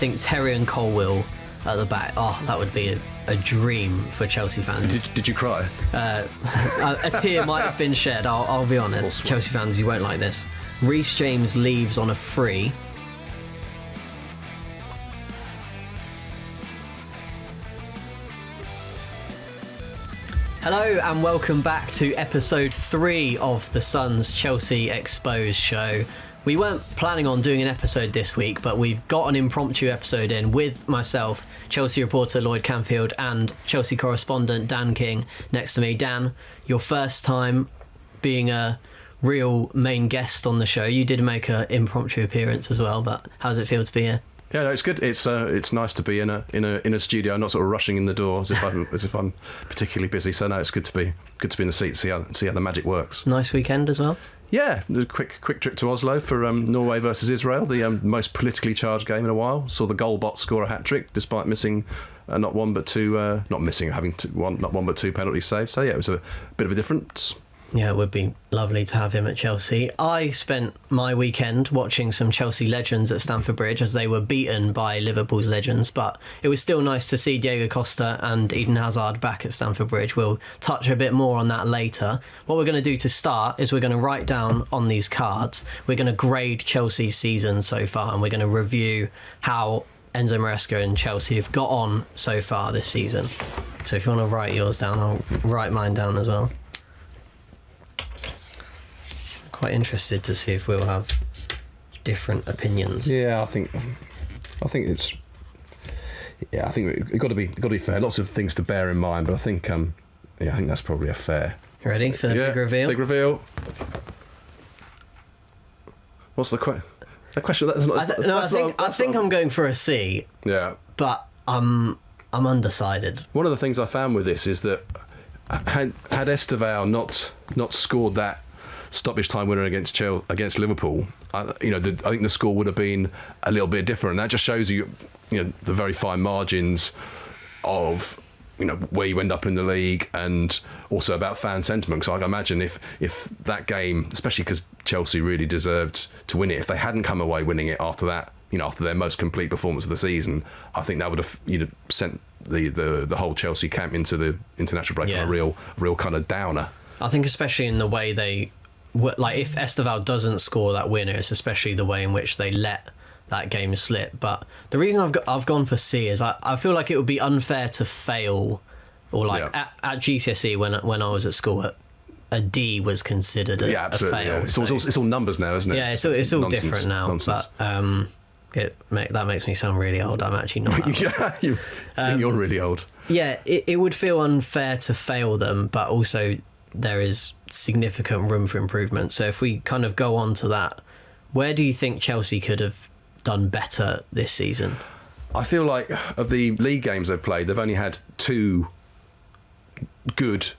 think Terry and Colwill at the back. Oh, that would be a dream for Chelsea fans. Did you cry? A tear might have been shed, I'll be honest. Chelsea fans, you won't like this. Reece James leaves on a free. Hello and welcome back to episode 3 of the Sun's Chelsea Exposed show. We weren't planning on doing an episode this week, but we've got an impromptu episode in with myself, Chelsea reporter Lloyd Canfield, and Chelsea correspondent Dan King next to me. Dan, your first time being a real main guest on the show. You did make an impromptu appearance as well, but how does it feel to be here? Yeah, no, it's good. It's nice to be in a studio, not sort of rushing in the door as if I'm particularly busy. So no, it's good to be in the seat, see how the magic works. Nice weekend as well. Yeah, a quick trip to Oslo for Norway versus Israel, the most politically charged game in a while. Saw the goal bot score a hat trick despite missing not one but two penalty saves. So yeah, it was a bit of a difference. Yeah, it would be lovely to have him at Chelsea. I spent my weekend watching some Chelsea Legends at Stamford Bridge as they were beaten by Liverpool's Legends, but it was still nice to see Diego Costa and Eden Hazard back at Stamford Bridge. We'll touch a bit more on that later. What we're going to do to start is we're going to write down on these cards, we're going to grade Chelsea's season so far, and we're going to review how Enzo Maresca and Chelsea have got on so far this season. So if you want to write yours down, I'll write mine down as well. Quite interested to see if we'll have different opinions. Yeah, I think it's. Yeah, I think it's got to be fair. Lots of things to bear in mind, but I think that's probably a fair. You ready for the big reveal? Big reveal. What's the question? The question. I think I'm going for a C. Yeah, but I'm undecided. One of the things I found with this is that had Esteval not scored that stoppage time winner against Liverpool, I think the score would have been a little bit different. And that just shows you the very fine margins of where you end up in the league, and also about fan sentiment. So I imagine if that game, especially because Chelsea really deserved to win it, if they hadn't come away winning it after that, after their most complete performance of the season, I think that would have sent the whole Chelsea camp into the international break on a real kind of downer. I think especially in the way they. Like, if Esteval doesn't score that winner, it's especially the way in which they let that game slip. But the reason I've gone for C is I feel like it would be unfair to fail, or at GCSE when I was at school, a D was considered a fail. Yeah. It's all numbers now, isn't it? Yeah, it's all different now. Nonsense. But that makes me sound really old. I'm actually not. Yeah, you're really old. Yeah, it would feel unfair to fail them, but also there is significant room for improvement. So if we kind of go on to that, where do you think Chelsea could have done better this season? I feel like of the league games they've played, they've only had 2 good,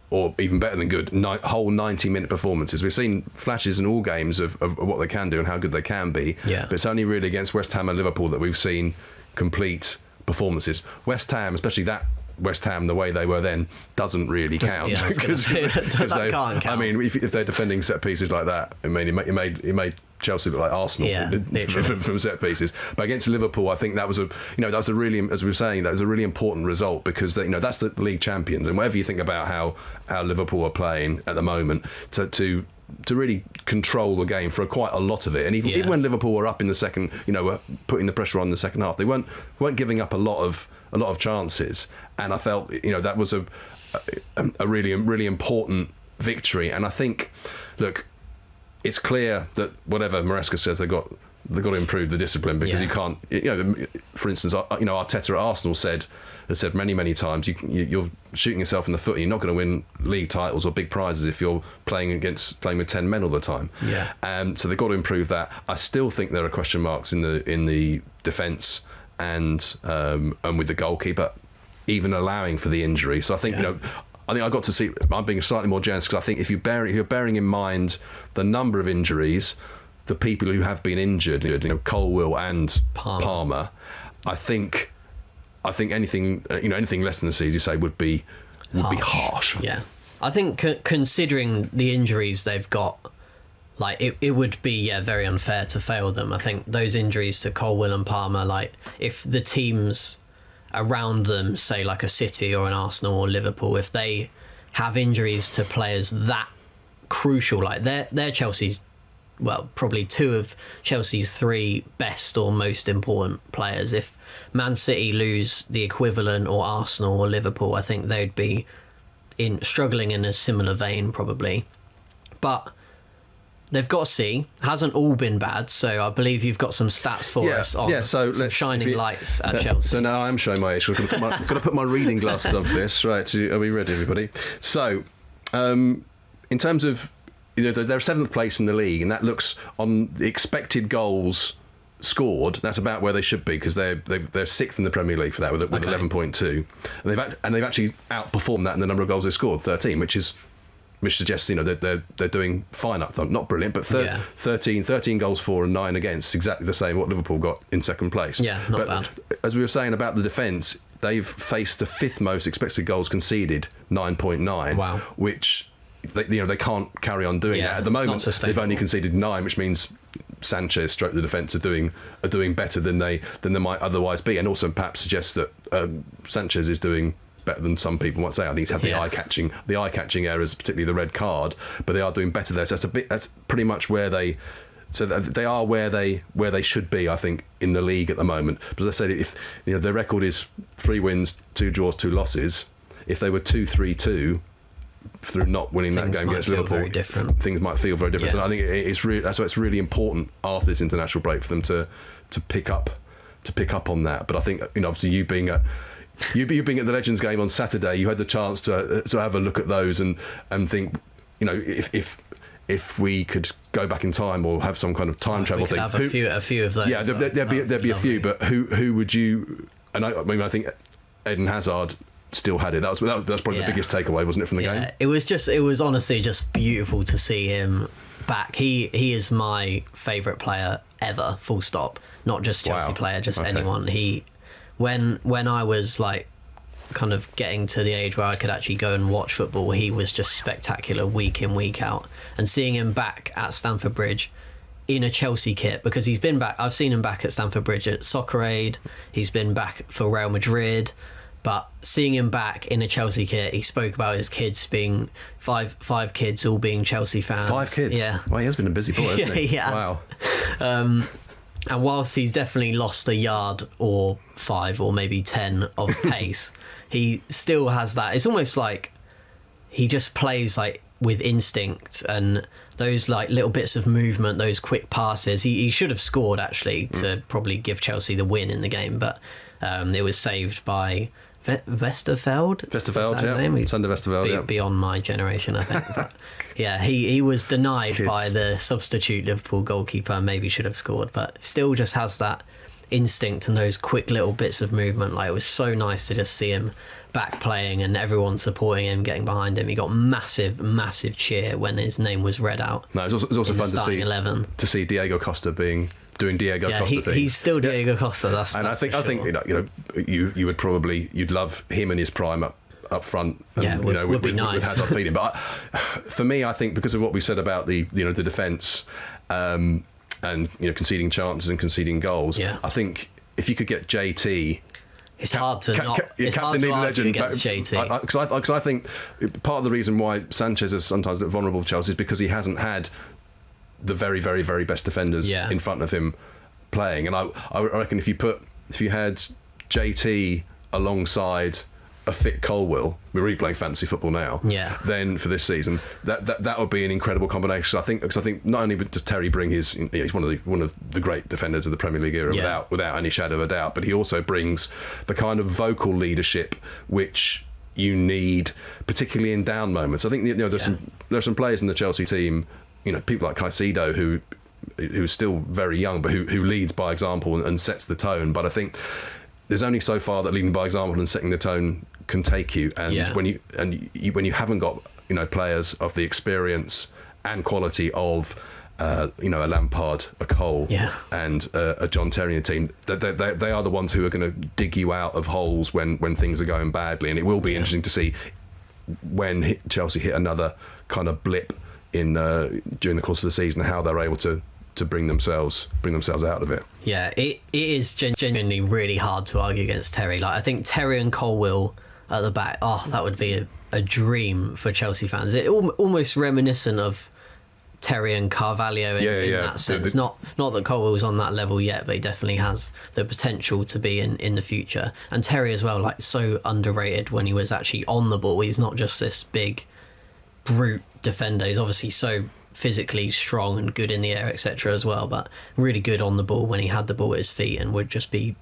or even better than good, whole 90-minute performances. We've seen flashes in all games of what they can do and how good they can be, but it's only really against West Ham and Liverpool that we've seen complete performances. West Ham, especially that West Ham, the way they were then, doesn't really count. Yeah, because that can't count. I mean, if they're defending set pieces like that, I mean, it made Chelsea look like Arsenal from set pieces. But against Liverpool, I think that was a really, as we were saying, that was a really important result, because that's the league champions, and whatever you think about how Liverpool are playing at the moment, to really control the game for quite a lot of it, and even when Liverpool were up in the second, were putting the pressure on the second half, they weren't giving up a lot of chances, and I felt that was a really important victory. And I think, look, it's clear that whatever Maresca says, they've got to improve the discipline, because you can't. For instance, Arteta at Arsenal has said many times, you're shooting yourself in the foot. You're not going to win league titles or big prizes if you're playing with 10 men all the time. So they've got to improve that. I still think there are question marks in the defence and with the goalkeeper, even allowing for the injury. So I think I got to see. I'm being slightly more generous, because I think if you're bearing in mind the number of injuries, the people who have been injured, Colwill and Palmer, I think anything less than the C, as you say, would be harsh. Yeah, I think considering the injuries they've got, like it would be very unfair to fail them. I think those injuries to Colwill and Palmer, like if the teams around them, say like a City or an Arsenal or Liverpool, if they have injuries to players that crucial, like they're Chelsea's, well, probably two of Chelsea's three best or most important players. If Man City lose the equivalent, or Arsenal or Liverpool, I think they'd be struggling in a similar vein probably. But they've got to see. Hasn't all been bad, so I believe you've got some stats for us on some shining lights at Chelsea. So now I'm showing my age. I've got to put my reading glasses on for this. Right, are we ready, everybody? So, in terms of, they're 7th place in the league, and that looks on the expected goals scored. That's about where they should be, because they're 6th in the Premier League for that with 11.2, and they've actually outperformed that in the number of goals they scored, 13, which suggests they're doing fine up front. Not brilliant, but 13 goals for and 9 against, exactly the same what Liverpool got in second place. Yeah, not bad. As we were saying about the defence, they've faced the 5th most expected goals conceded, 9.9. Wow. Which they can't carry on doing that at the moment. They've only conceded 9, which means Sanchez stroke the defence are doing better than they might otherwise be, and also perhaps suggests that Sanchez is doing better than some people might say. I think he's had the eye-catching errors, particularly the red card, but they are doing better there. So that's pretty much where they are where they should be, I think, in the league at the moment. But as I said, if their record is 3 wins, 2 draws, 2 losses, if they were 2-3-2 through not winning that game against Liverpool, things might feel very different. Yeah. And I think that's why it's really important after this international break for them to pick up on that. But I think obviously you being at the Legends game on Saturday, you had the chance to have a look at those and think, if we could go back in time or have some kind of time travel thing, have a few of those. Yeah, there'd be a few, but who would you? And I think Eden Hazard still had it. That's probably the biggest takeaway, wasn't it, from the game? It was honestly just beautiful to see him back. He is my favourite player ever, full stop. Not just Chelsea player, just anyone. When I was like kind of getting to the age where I could actually go and watch football, he was just spectacular week in, week out. And seeing him back at Stamford Bridge in a Chelsea kit, because he's been back, I've seen him back at Stamford Bridge at Soccer Aid, he's been back for Real Madrid, but seeing him back in a Chelsea kit, he spoke about his kids being five kids all being Chelsea fans. 5 kids? Yeah. Well, he has been a busy boy, hasn't he? He has. Wow. And whilst he's definitely lost a yard or 5 or maybe 10 of pace, he still has that. It's almost like he just plays like with instinct, and those like little bits of movement, those quick passes. He should have scored actually to probably give Chelsea the win in the game, but it was saved by Westerveld, yeah. Sander Westerveld, beyond my generation, I think. But yeah, he was denied by the substitute Liverpool goalkeeper. Maybe should have scored, but still just has that instinct and those quick little bits of movement. Like, it was so nice to just see him back playing and everyone supporting him, getting behind him. He got massive cheer when his name was read out. No, it was also fun to see Diego Costa doing Diego Costa things. He's still Diego Costa. I think you would probably, you'd love him in his prime up front. And, would be nice. With Hazard feeding. But for me, I think because of what we said about the defence and conceding chances and conceding goals, I think if you could get JT. It's hard to argue against JT. Because I think part of the reason why Sanchez is sometimes vulnerable for Chelsea is because he hasn't had the very, very, very best defenders in front of him playing. And I reckon if you had JT alongside a fit Colwill, we're really playing fantasy football now. Yeah. Then for this season, that would be an incredible combination. I think not only does Terry bring he's one of the great defenders of the Premier League era without any shadow of a doubt, but he also brings the kind of vocal leadership which you need, particularly in down moments. I think there's some players in the Chelsea team, people like Caicedo who's still very young, but who leads by example and sets the tone. But I think there's only so far that leading by example and setting the tone can take you, and when you haven't got players of the experience and quality of a Lampard, a Cole, and a John Terry in the team, they are the ones who are going to dig you out of holes when things are going badly. And it will be interesting to see when Chelsea hit another kind of blip in during the course of the season, how they're able to bring themselves out of it. Yeah, it is genuinely really hard to argue against Terry. Like, I think Terry and Colwill at the back, that would be a dream for Chelsea fans. It almost reminiscent of Terry and Carvalho in that sense. Not that Colwill's on that level yet, but he definitely has the potential to be in the future. And Terry as well, like, so underrated when he was actually on the ball. He's not just this big brute defender. He's obviously so physically strong and good in the air, etc. as well, but really good on the ball when he had the ball at his feet, and would just be,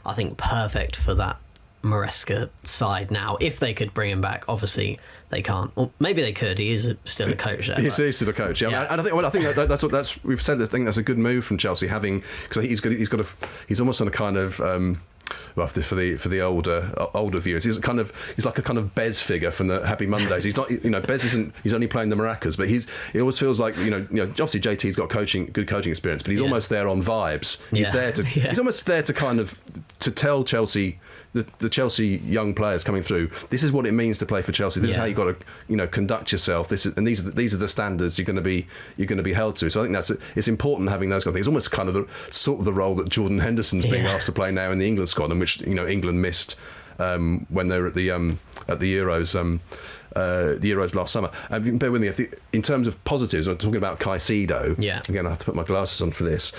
I think, perfect for that Maresca side now. If they could bring him back, obviously they can't. Or maybe they could. He is still a coach there. He's still a coach. Yeah, and I think that's we've said. I think that's a good move from Chelsea, having, because he's almost on a kind of. Well, for the older viewers, he's like a kind of Bez figure from the Happy Mondays. He's not, Bez isn't. He's only playing the maracas, but he always feels like, obviously JT's got good coaching experience, but he's almost there on vibes. He's there to. He's almost there to kind of to tell Chelsea. The Chelsea young players coming through, this is what it means to play for Chelsea. This is how you got to, conduct yourself. These are the standards you're going to be held to. So I think it's important having those kind of things. It's almost kind of the role that Jordan Henderson's being asked to play now in the England squad, and which England missed when they were at the Euros. The Euros last summer. Bear with me. In terms of positives, I'm talking about Caicedo. Yeah. Again, I have to put my glasses on for this.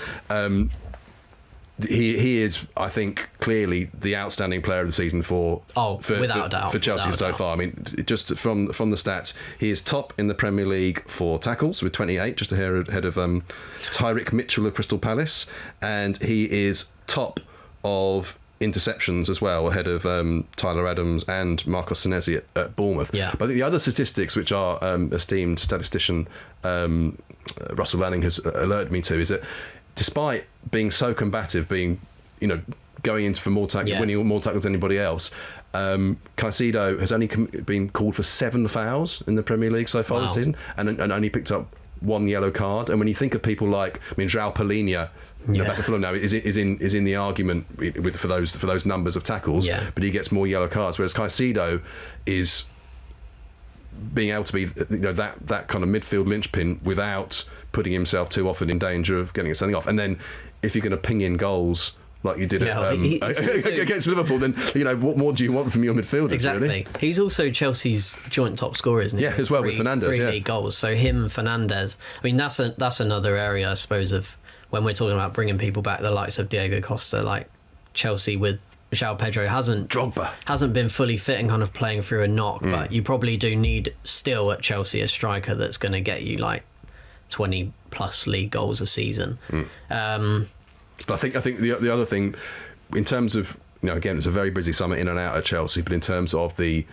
He is, I think, clearly the outstanding player of the season without a doubt for Chelsea so far. I mean, just from the stats, he is top in the Premier League for tackles with 28, just ahead of Tyrick Mitchell of Crystal Palace, and he is top of interceptions as well, ahead of Tyler Adams and Marcos Senesi at Bournemouth. Yeah. But I think the other statistics, which our esteemed statistician Russell Lanning has alerted me to, is that despite being so combative, going in for more tackles, winning more tackles than anybody else, Caicedo has only been called for 7 fouls in the Premier League so far this season, and only picked up 1 yellow card. And when you think of people like, João Palhinha, back at Fulham now, is in the argument for those numbers of tackles, but he gets more yellow cards, whereas Caicedo is being able to be that kind of midfield linchpin without putting himself too often in danger of getting something off. And then if you're going to ping in goals like you did against Liverpool, then what more do you want from your midfielders? Exactly. Really? He's also Chelsea's joint top scorer, isn't he? Yeah, as well with Fernandes. 3 league goals. So him, Fernandes. I mean, that's another area, I suppose, of when we're talking about bringing people back, the likes of Diego Costa, like Chelsea with João Pedro hasn't been fully fit and kind of playing through a knock, but you probably do need still at Chelsea a striker that's going to get you like 20 plus league goals a season. But I think the other thing, in terms of, again, it's a very busy summer in and out at Chelsea, but in terms of the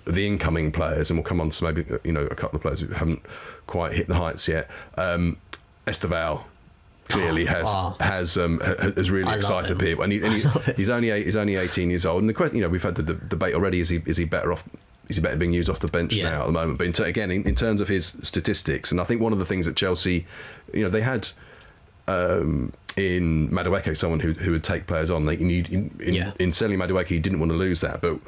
incoming players, and we'll come on to maybe a couple of players who haven't quite hit the heights yet. Estevao clearly has really excited people, and he's only 18 years old. And the question, we've had the debate already: is he better off? Is he better being used off the bench now at the moment? But in terms of his statistics, and I think one of the things that Chelsea, they had in Madueke, someone who would take players on. In selling Madueke, he didn't want to lose that. But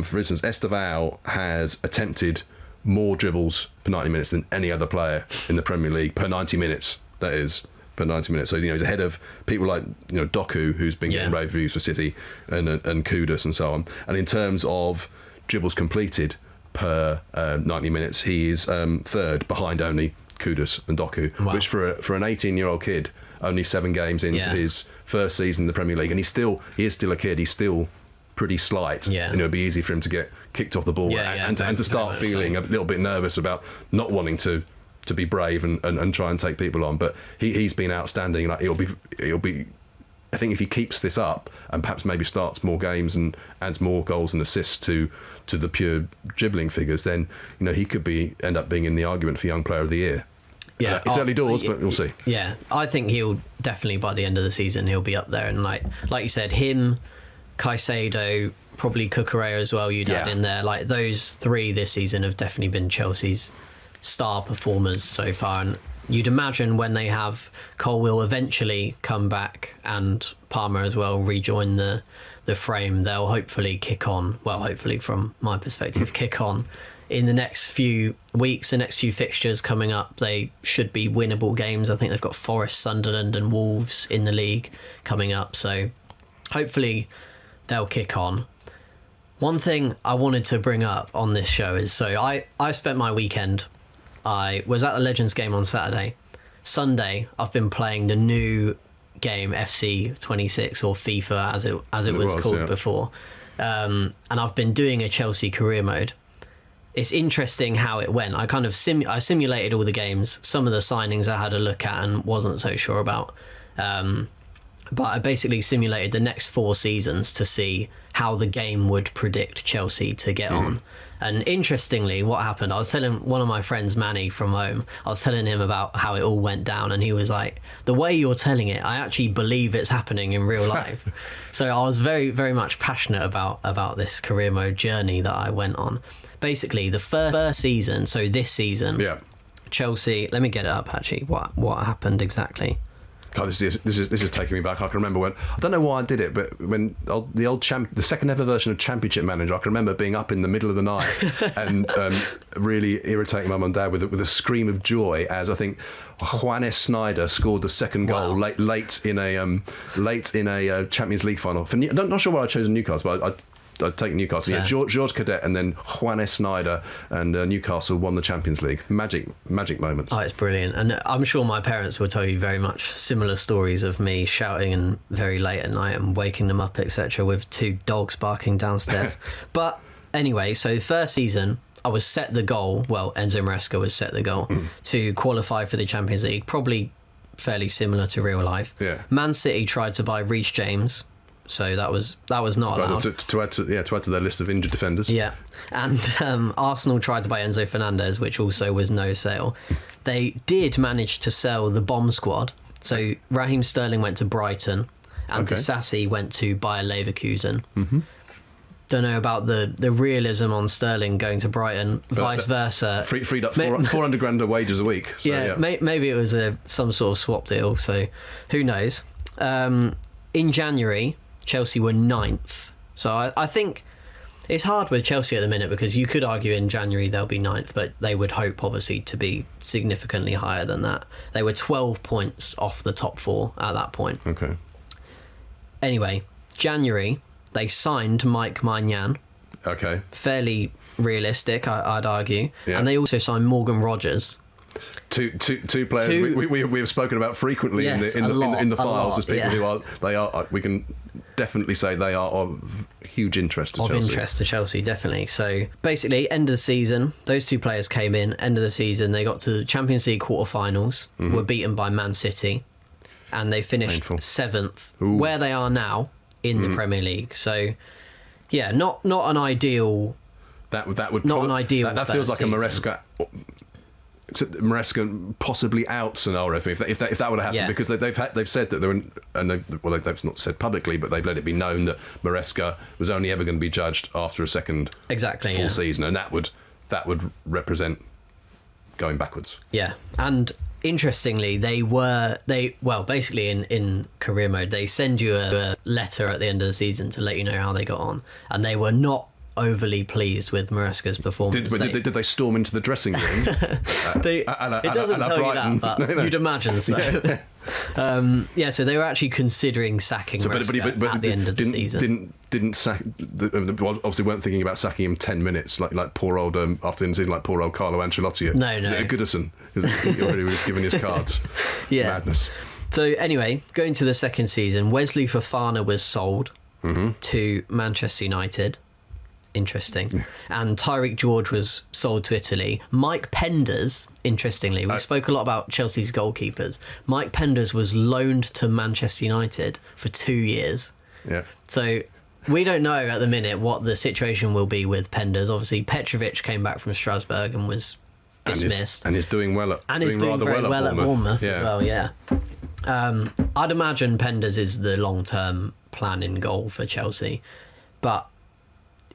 for instance, Estevao has attempted more dribbles per 90 minutes than any other player in the Premier League per 90 minutes. That is. Per 90 minutes, so he's ahead of people like Doku, who's been getting rave reviews for City, and Kudus and so on. And in terms of dribbles completed per 90 minutes, he is third, behind only Kudus and Doku, which for an 18-year-old kid, only 7 games into his first season in the Premier League, and he is still a kid. He's still pretty slight, and it'll be easy for him to get kicked off the ball and to start feeling a little bit nervous about not wanting to be brave and try and take people on. But he's been outstanding. Like, he'll be I think if he keeps this up and perhaps maybe starts more games and adds more goals and assists to the pure dribbling figures, then he could end up being in the argument for Young Player of the Year. Yeah, it's early doors, but we'll see. Yeah, I think he'll definitely, by the end of the season, he'll be up there. And like you said, him, Caicedo, probably Cucurella as well, you'd add in there. Like, those 3 this season have definitely been Chelsea's star performers so far, and you'd imagine when they have Cole will eventually come back and Palmer as well rejoin the frame, they'll hopefully kick on. Well, hopefully from my perspective, kick on in the next few weeks. The next few fixtures coming up, they should be winnable games. I think they've got Forest, Sunderland and Wolves in the league coming up, so hopefully they'll kick on. One thing I wanted to bring up on this show is, so I spent my weekend, I was at the Legends game on Saturday. Sunday, I've been playing the new game, FC 26 or FIFA as it was called before. And I've been doing a Chelsea career mode. It's interesting how it went. I kind of I simulated all the games. Some of the signings I had a look at and wasn't so sure about. But I basically simulated the next 4 seasons to see how the game would predict Chelsea to get on. And interestingly, what happened, I was telling one of my friends, Manny, from home, I was telling him about how it all went down, and he was like, the way you're telling it, I actually believe it's happening in real life. So I was very, very much passionate about this career mode journey that I went on. Basically, the first season, so this season, Chelsea, let me get it up actually, what happened exactly. God, this is taking me back. I can remember when, I don't know why I did it, but when the second ever version of Championship Manager, I can remember being up in the middle of the night and really irritating Mum and Dad with a scream of joy as I think Juanes Sneijder scored the second goal late in a Champions League final. I'm not sure why I chose Newcastle, but I'd take Newcastle. Yeah, George Cadet and then Juanes Sneijder, and Newcastle won the Champions League. Magic moments. Oh, it's brilliant. And I'm sure my parents will tell you very much similar stories of me shouting and very late at night and waking them up, etc., with 2 dogs barking downstairs. But anyway, so first season, I was set the goal. Well, Enzo Maresca was set the goal to qualify for the Champions League. Probably fairly similar to real life. Yeah. Man City tried to buy Reece James. So that was not allowed. To add to their list of injured defenders. Yeah, and Arsenal tried to buy Enzo Fernandez, which also was no sale. They did manage to sell the bomb squad. So Raheem Sterling went to Brighton, and Disasi went to Bayer Leverkusen. Don't know about the realism on Sterling going to Brighton, vice versa. Freed up 400 grand of wages a week. So, maybe it was some sort of swap deal. So who knows? In January, Chelsea were 9th. So I think it's hard with Chelsea at the minute because you could argue in January they'll be 9th, but they would hope obviously to be significantly higher than that. They were 12 points off the top 4 at that point. Okay. Anyway, January, they signed Mike Maignan. Okay. Fairly realistic, I'd argue. Yeah. And they also signed Morgan Rogers. Two players we have spoken about frequently in the files as people who are we can definitely say they are of huge interest to Chelsea. Of interest to Chelsea, definitely. So basically, end of the season, those 2 players came in. End of the season, they got to Champions League quarterfinals, were beaten by Man City, and they finished 7th, where they are now in the Premier League. So yeah, not an ideal. That feels like a Maresca possibly out scenario if that would have happened, because they've said that they've not said publicly, but they've let it be known that Maresca was only ever going to be judged after a second full season, and that would represent going backwards. Yeah, and interestingly, basically in career mode, they send you a letter at the end of the season to let you know how they got on, and they were not overly pleased with Maresca's performance. Did they storm into the dressing room? It doesn't tell you that, but you'd imagine so. So they were actually considering sacking Maresca at the end of the season. Didn't sack. Obviously, weren't thinking about sacking him 10 minutes like poor old after the end of the season, like poor old Carlo Ancelotti. No. Goodison. He already was given his cards. Yeah. Madness. So anyway, going to the second season, Wesley Fofana was sold to Manchester United. Interesting. And Tyreek George was sold to Italy. Mike Penders, interestingly, we spoke a lot about Chelsea's goalkeepers. Mike Penders was loaned to Manchester United for 2 years. Yeah. So we don't know at the minute what the situation will be with Penders. Obviously, Petrovic came back from Strasbourg and was dismissed. And is doing well at Bournemouth as well, yeah. I'd imagine Penders is the long-term plan in goal for Chelsea. But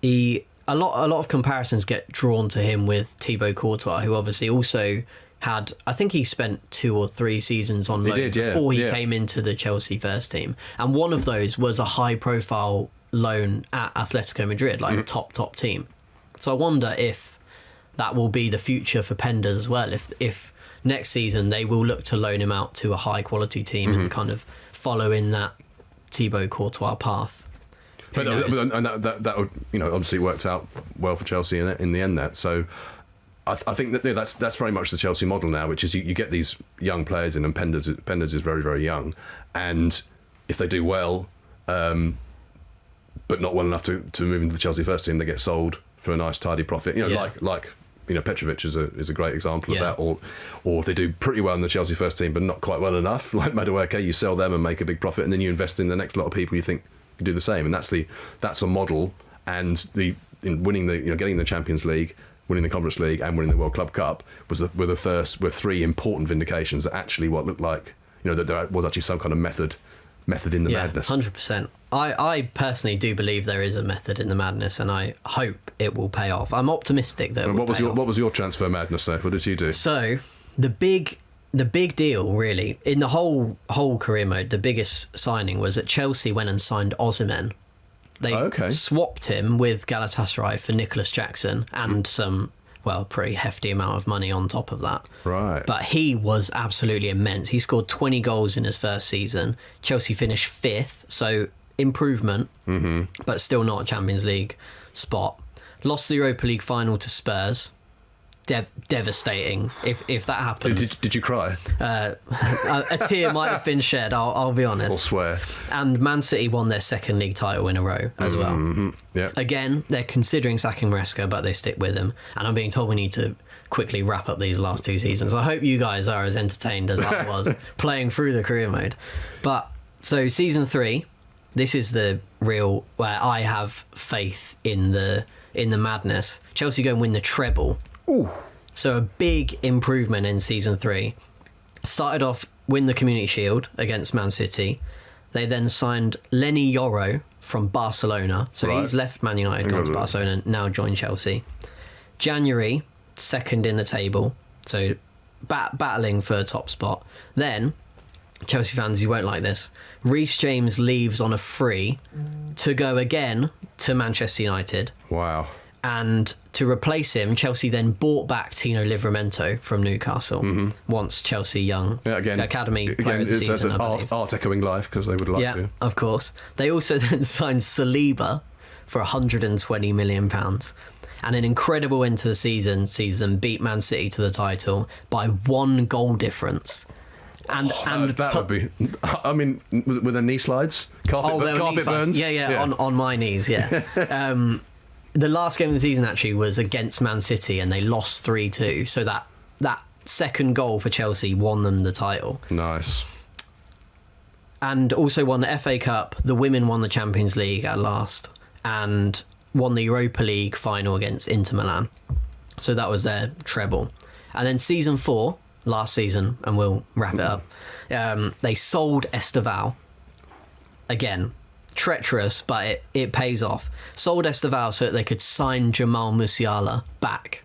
a lot of comparisons get drawn to him with Thibaut Courtois, who obviously also I think he spent 2 or 3 seasons on loan before he came into the Chelsea first team. And one of those was a high-profile loan at Atletico Madrid, like a top team. So I wonder if that will be the future for Penders as well. If next season they will look to loan him out to a high-quality team and kind of follow in that Thibaut Courtois path. But that would, obviously worked out well for Chelsea in the end. That so. I think that's very much the Chelsea model now, which is you get these young players in, and Penders is very, very young, and if they do well, but not well enough to move into the Chelsea first team, they get sold for a nice tidy profit. Like Petrovic is a great example of that, or if they do pretty well in the Chelsea first team but not quite well enough, like Madueke, you sell them and make a big profit, and then you invest in the next lot of people you think can do the same, and that's a model. And winning getting the Champions League, winning the Conference League and winning the World Club Cup were 3 important vindications that actually what looked like, that there was actually some kind of method in the madness. 100%. I personally do believe there is a method in the madness, and I hope it will pay off. I'm optimistic that what was your transfer madness though? What did you do? So the big deal really in the whole career mode, the biggest signing was that Chelsea went and signed Osimhen. They swapped him with Galatasaray for Nicholas Jackson and some, pretty hefty amount of money on top of that. Right. But he was absolutely immense. He scored 20 goals in his first season. Chelsea finished 5th, so improvement, but still not a Champions League spot. Lost the Europa League final to Spurs. Devastating if that happens. Did you cry? A tear might have been shed, I'll be honest. I'll swear. And Man City won their 2nd league title in a row as well. Yeah. Again, they're considering sacking Maresca, but they stick with him. And I'm being told we need to quickly wrap up these last 2 seasons. I hope you guys are as entertained as I was playing through the career mode. But so season 3, this is the real where I have faith in the madness. Chelsea go and win the treble. Ooh. So a big improvement in season 3. Started off win the Community Shield against Man City. They then signed Lenny Yoro from Barcelona. So he's left Man United, gone to Barcelona, now joined Chelsea. January, 2nd in the table. So battling for a top spot. Then, Chelsea fans, you won't like this. Reece James leaves on a free to go again to Manchester United. Wow. And to replace him, Chelsea then bought back Tino Livramento from Newcastle. Once Chelsea young academy player of the season. Art echoing life because they would like to. Yeah, of course. They also then signed Saliba for £120 million. And an incredible end to the season beat Man City to the title by 1 goal difference. And that would be. I mean, were there knee slides? Carpet burns? Yeah. On my knees. Yeah. The last game of the season actually was against Man City, and they lost 3-2. So that second goal for Chelsea won them the title. Nice. And also won the FA Cup. The women won the Champions League at last, and won the Europa League final against Inter Milan. So that was their treble. And then season 4, last season, and we'll wrap it up. They sold Esteval again. Treacherous, but it pays off. Sold Esteval so that they could sign Jamal Musiala back.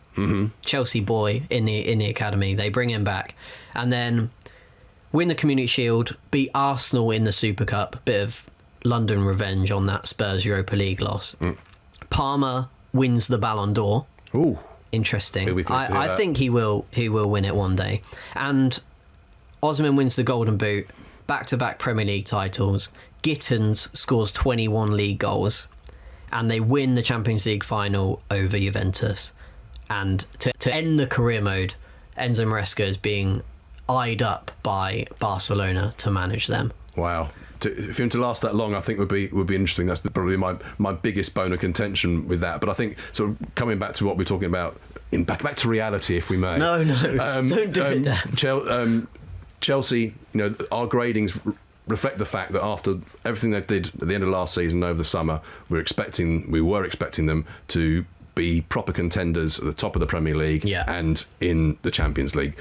Chelsea boy in the academy. They bring him back, and then win the Community Shield, beat Arsenal in the Super Cup. Bit of London revenge on that Spurs Europa League loss. Palmer wins the Ballon d'Or. Ooh, interesting. I think he will win it one day. And Osimhen wins the Golden Boot. Back-to-back Premier League titles. Gittins scores 21 league goals, and they win the Champions League final over Juventus. And to end the career mode, Enzo Maresca is being eyed up by Barcelona to manage them. Wow. For him to last that long, I think would be interesting. That's probably my biggest bone of contention with that. But I think sort of coming back to what we're talking about, back to reality, if we may. No, don't do it, Dan. Chelsea, our gradings reflect the fact that after everything they did at the end of last season over the summer, we were expecting them to be proper contenders at the top of the Premier League and in the Champions League.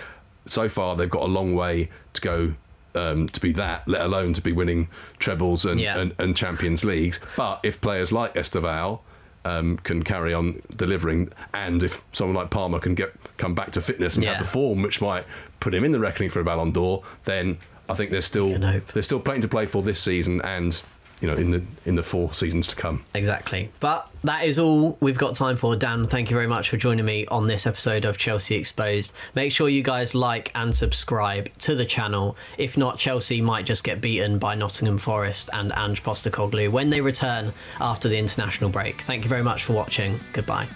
So far, they've got a long way to go to be that, let alone to be winning trebles and Champions Leagues. But if players like Esteval can carry on delivering, and if someone like Palmer can come back to fitness and have the form which might put him in the reckoning for a Ballon d'Or, then I think there's still plenty to play for this season, and in the 4 seasons to come. Exactly. But that is all we've got time for. Dan, thank you very much for joining me on this episode of Chelsea Exposed. Make sure you guys like and subscribe to the channel. If not, Chelsea might just get beaten by Nottingham Forest and Ange Postecoglou when they return after the international break. Thank you very much for watching. Goodbye.